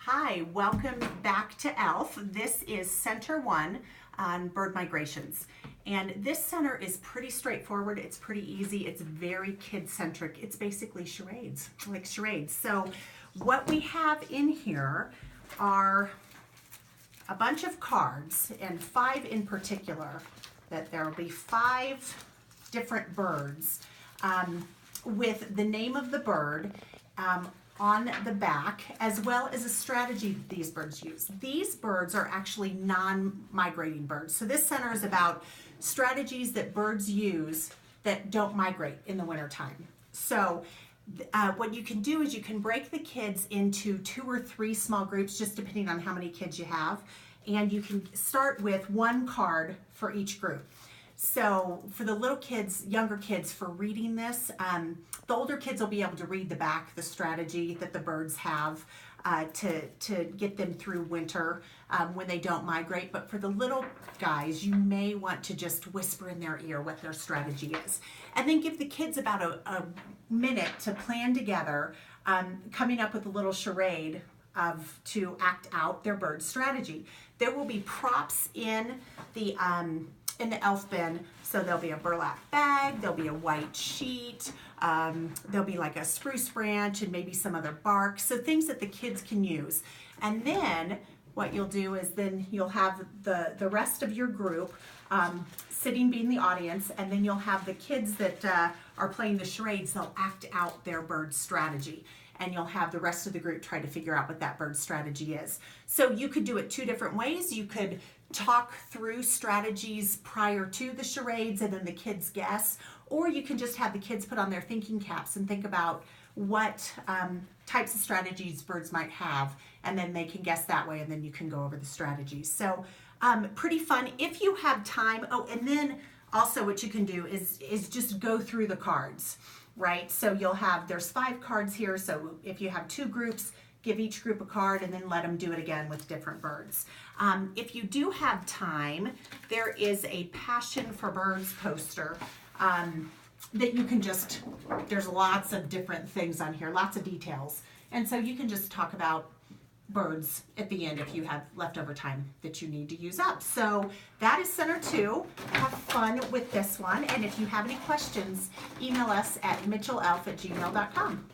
Hi, welcome back to ELF. This is Center 1 on bird migrations. And this center is pretty straightforward. It's pretty easy. It's very kid-centric. It's basically charades, like charades. So what we have in here are a bunch of cards, and 5 in particular, that there will be 5 different birds with the name of the bird on the back, as well as a strategy that these birds use. These birds are actually non-migrating birds. So this center is about strategies that birds use that don't migrate in the wintertime. So what you can do is you can break the kids into 2 or 3 small groups, just depending on how many kids you have. And you can start with 1 card for each group. So for the little kids, younger kids, for reading this, the older kids will be able to read the back, the strategy that the birds have to get them through winter when they don't migrate. But for the little guys, you may want to just whisper in their ear what their strategy is. And then give the kids about a minute to plan together, coming up with a little charade to act out their bird strategy. There will be props in the ELF bin, so there'll be a burlap bag, there'll be a white sheet, there'll be like a spruce branch and maybe some other bark, so things that the kids can use. And then what you'll do is then you'll have the rest of your group sitting, being the audience, and then you'll have the kids that are playing the charades. They'll act out their bird strategy, and you'll have the rest of the group try to figure out what that bird strategy is. So you could do it 2 different ways. You could talk through strategies prior to the charades and then the kids guess, or you can just have the kids put on their thinking caps and think about what types of strategies birds might have, and then they can guess that way, and then you can go over the strategies. So pretty fun if you have time. Oh, and then also what you can do is just go through the cards, right? So you'll have, there's 5 cards here, so if you have 2 groups, give each group a card and then let them do it again with different birds. If you do have time, there is a Passion for Birds poster that you can just, there's lots of different things on here, lots of details. And so you can just talk about birds at the end if you have leftover time that you need to use up. So that is Center 2. Have fun with this one. And if you have any questions, email us at mitchellelf@gmail.com.